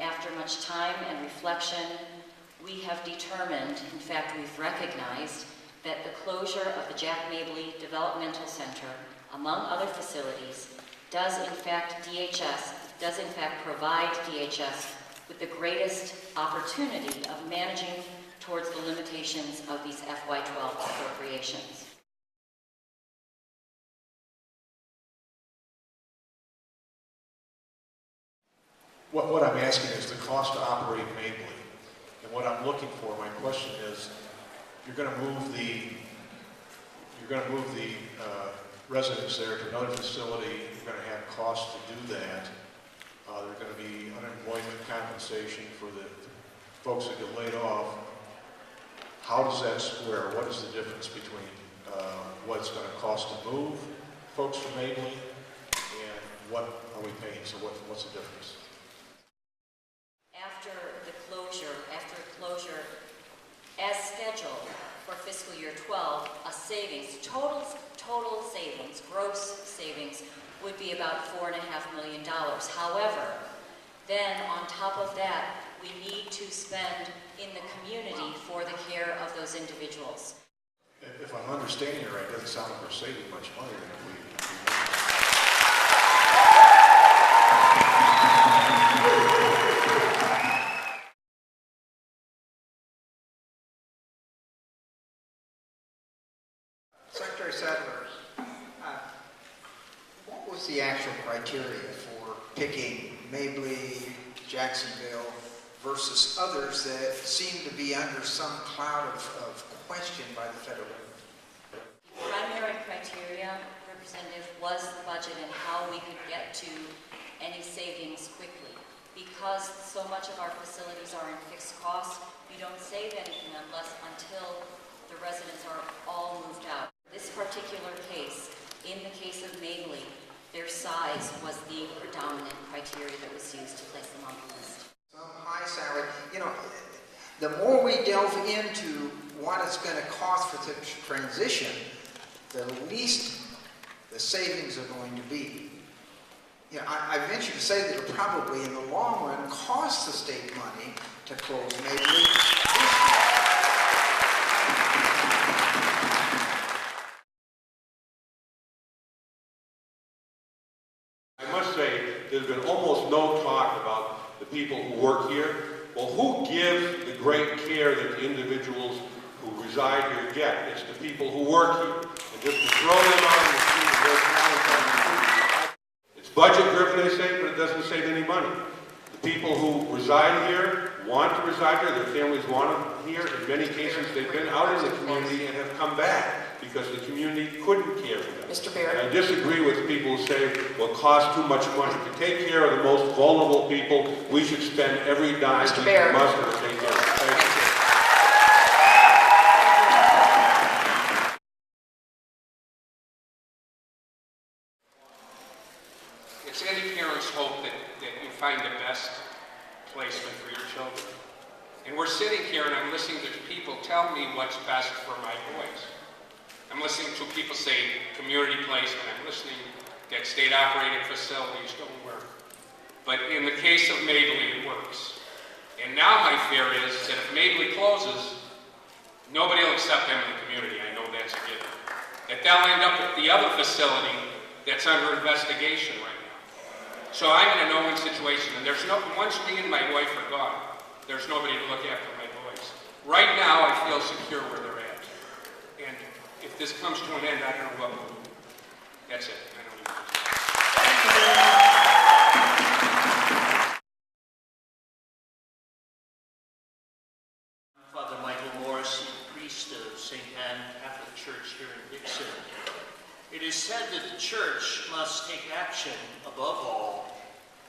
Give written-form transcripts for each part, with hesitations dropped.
after much time and reflection, we have determined, in fact we've recognized, that the closure of the Jack Mabley Developmental Center, among other facilities, does in fact provide DHS with the greatest opportunity of managing towards the limitations of these FY12 appropriations. What I'm asking is the cost to operate Mabley. And what I'm looking for, my question is, you're going to move the residents there to another facility. You're going to have costs to do that. There's going to be unemployment compensation for the folks that get laid off. How does that square? What is the difference between what it's going to cost to move folks from Mabley and what are we paying? So what's the difference? After closure, as scheduled for fiscal year 12, a savings, total savings, gross savings, would be about $4.5 million. However, then on top of that, we need to spend in the community for the care of those individuals. If I'm understanding it right, it doesn't sound like we're saving much money. Secretary Sadler, what was the actual criteria for picking Mabley, Jacksonville, versus others that seem to be under some cloud of question by the federal government? The primary criteria, Representative, was the budget and how we could get to any savings quickly. Because so much of our facilities are in fixed costs, we don't save anything until the residents are all moved out. This particular case, in the case of Mabley, their size was the predominant criteria that was used to place them on the list. Some high salary, the more we delve into what it's going to cost for the transition, the least the savings are going to be. I venture to say that it'll probably, in the long run, cost the state money to close Mabley. I must say, there's been almost no talk about the people who work here. Well, who gives the great care that the individuals who reside here get? It's the people who work here. And just to throw them out on the street and their talents on the street. It's budget driven, they say, but it doesn't save any money. The people who reside here want to reside here, their families want them here. In many cases, they've been out in the community and have come back because the community couldn't care for them. Mr. Barrett. And I disagree with people who say, well, it costs too much money. To take care of the most vulnerable people, we should spend every dime we can muster to take care of them. Thank you. It's any parent's hope that you find the best placement for your children. And we're sitting here and I'm listening to people tell me what's best for my boys. I'm listening to people say community placement. I'm listening that state-operated facilities don't work. But in the case of Mabley, it works. And now my fear is that if Mabley closes, nobody will accept them in the community. I know that's a given. That they'll end up at the other facility that's under investigation right now. So I'm in a no-win situation, and once me and my wife are gone, there's nobody to look after my boys. Right now, I feel secure where they're at. And if this comes to an end, I don't know what we'll do. That's it. I don't know. Thank you very much. Father Michael Morris, priest of St. Anne Catholic Church here in Dixon. It is said that the church must take action above all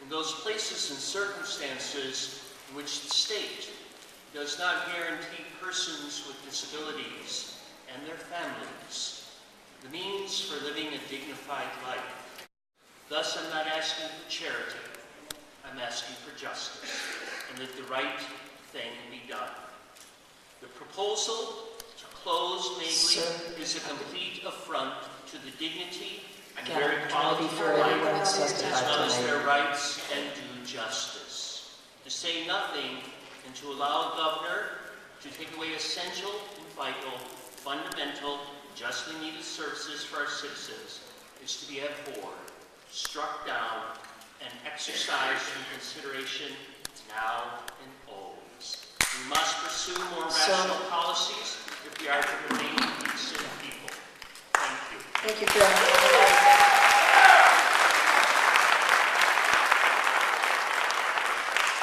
in those places and circumstances in which the state does not guarantee persons with disabilities and their families the means for living a dignified life. Thus, I'm not asking for charity. I'm asking for justice, and that the right thing be done. The proposal to close Mabley is a complete affront to the dignity and very quality of life, as well as their rights and due justice. say nothing and to allow the governor to take away essential and vital, fundamental, justly needed services for our citizens is to be abhorred, struck down, and exercised in consideration now and always. We must pursue more rational policies if we are to remain decent people. Thank you. Thank you, Phil.